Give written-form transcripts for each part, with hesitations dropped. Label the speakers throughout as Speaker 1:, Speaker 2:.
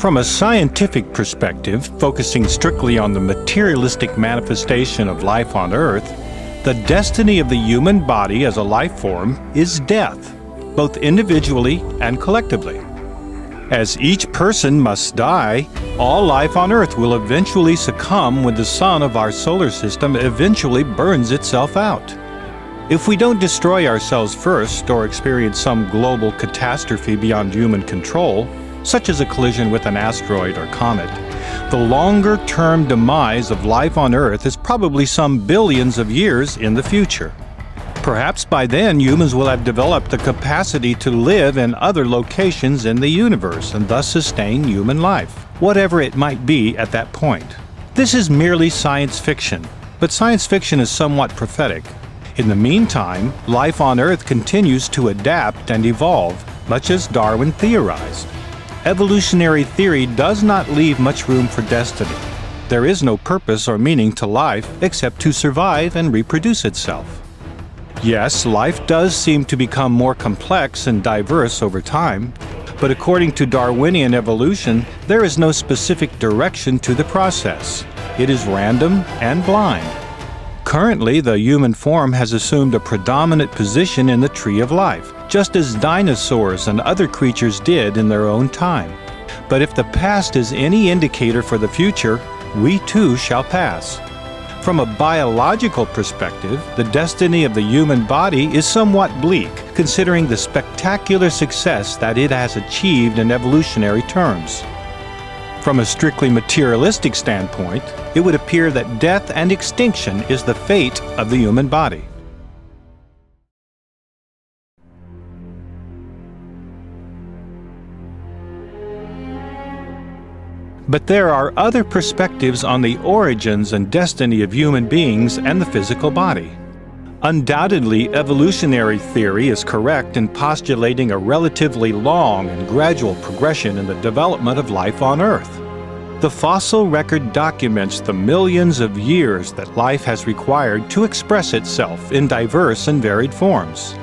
Speaker 1: From a scientific perspective, focusing strictly on the materialistic manifestation of life on Earth, the destiny of the human body as a life form is death, both individually and collectively. As each person must die, all life on Earth will eventually succumb when the sun of our solar system eventually burns itself out. If we don't destroy ourselves first or experience some global catastrophe beyond human control, such as a collision with an asteroid or comet, the longer-term demise of life on Earth is probably some billions of years in the future. Perhaps by then humans will have developed the capacity to live in other locations in the universe and thus sustain human life, whatever it might be at that point. This is merely science fiction, but science fiction is somewhat prophetic. In the meantime, life on Earth continues to adapt and evolve, much as Darwin theorized. Evolutionary theory does not leave much room for destiny. There is no purpose or meaning to life except to survive and reproduce itself. Yes, life does seem to become more complex and diverse over time, but according to Darwinian evolution, there is no specific direction to the process. It is random and blind. Currently, the human form has assumed a predominant position in the tree of life, just as dinosaurs and other creatures did in their own time. But if the past is any indicator for the future, we too shall pass. From a biological perspective, the destiny of the human body is somewhat bleak, considering the spectacular success that it has achieved in evolutionary terms. From a strictly materialistic standpoint, it would appear that death and extinction is the fate of the human body. But there are other perspectives on the origins and destiny of human beings and the physical body. Undoubtedly, evolutionary theory is correct in postulating a relatively long and gradual progression in the development of life on Earth. The fossil record documents the millions of years that life has required to express itself in diverse and varied forms.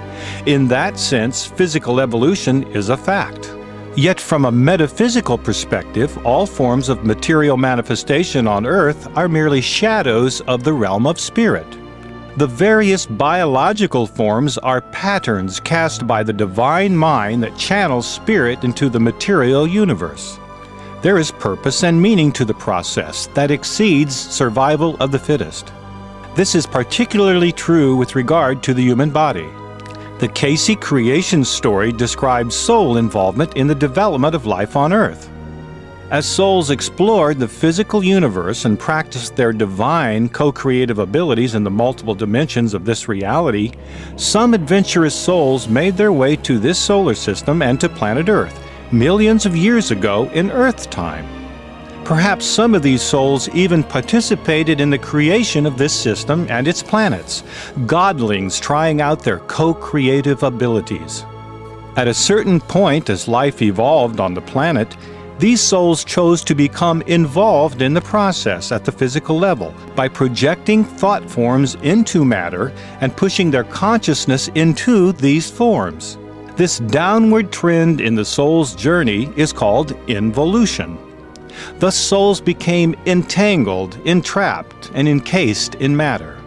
Speaker 1: In that sense, physical evolution is a fact. Yet from a metaphysical perspective, all forms of material manifestation on Earth are merely shadows of the realm of spirit. The various biological forms are patterns cast by the divine mind that channels spirit into the material universe. There is purpose and meaning to the process that exceeds survival of the fittest. This is particularly true with regard to the human body. The Casey creation story describes soul involvement in the development of life on Earth. As souls explored the physical universe and practiced their divine co-creative abilities in the multiple dimensions of this reality, some adventurous souls made their way to this solar system and to planet Earth, millions of years ago in Earth time. Perhaps some of these souls even participated in the creation of this system and its planets, godlings trying out their co-creative abilities. At a certain point as life evolved on the planet, these souls chose to become involved in the process at the physical level by projecting thought forms into matter and pushing their consciousness into these forms. This downward trend in the soul's journey is called involution. Thus souls became entangled, entrapped, and encased in matter.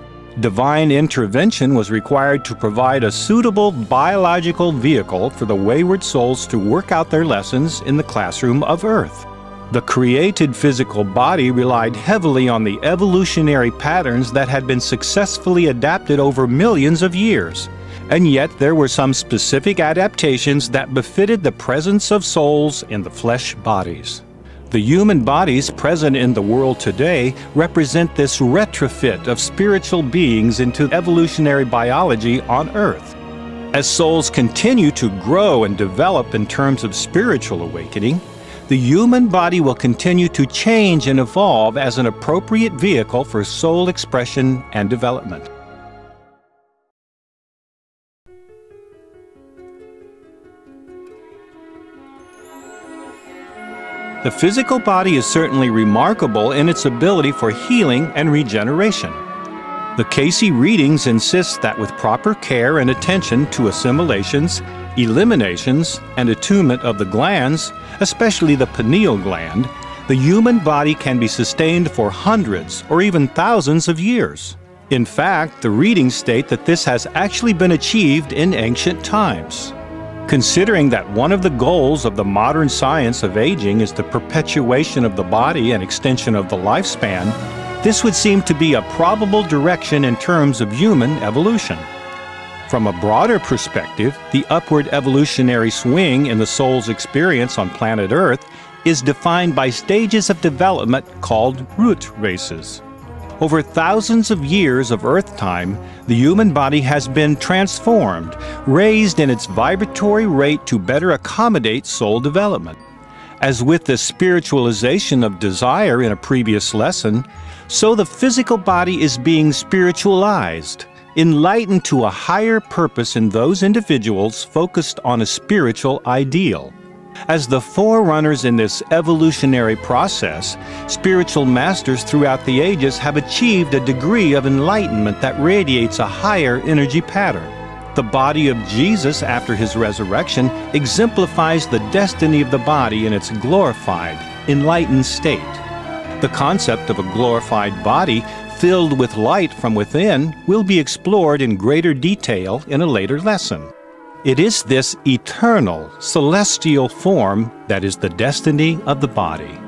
Speaker 1: Divine intervention was required to provide a suitable biological vehicle for the wayward souls to work out their lessons in the classroom of Earth. The created physical body relied heavily on the evolutionary patterns that had been successfully adapted over millions of years. And yet there were some specific adaptations that befitted the presence of souls in the flesh bodies. The human bodies present in the world today represent this retrofit of spiritual beings into evolutionary biology on Earth. As souls continue to grow and develop in terms of spiritual awakening, the human body will continue to change and evolve as an appropriate vehicle for soul expression and development. The physical body is certainly remarkable in its ability for healing and regeneration. The Casey readings insist that with proper care and attention to assimilations, eliminations, and attunement of the glands, especially the pineal gland, the human body can be sustained for hundreds or even thousands of years. In fact, the readings state that this has actually been achieved in ancient times. Considering that one of the goals of the modern science of aging is the perpetuation of the body and extension of the lifespan, this would seem to be a probable direction in terms of human evolution. From a broader perspective, the upward evolutionary swing in the soul's experience on planet Earth is defined by stages of development called root races. Over thousands of years of Earth time, the human body has been transformed, raised in its vibratory rate to better accommodate soul development. As with the spiritualization of desire in a previous lesson, so the physical body is being spiritualized, enlightened to a higher purpose in those individuals focused on a spiritual ideal. As the forerunners in this evolutionary process, spiritual masters throughout the ages have achieved a degree of enlightenment that radiates a higher energy pattern. The body of Jesus after his resurrection exemplifies the destiny of the body in its glorified, enlightened state. The concept of a glorified body filled with light from within will be explored in greater detail in a later lesson. It is this eternal, celestial form that is the destiny of the body.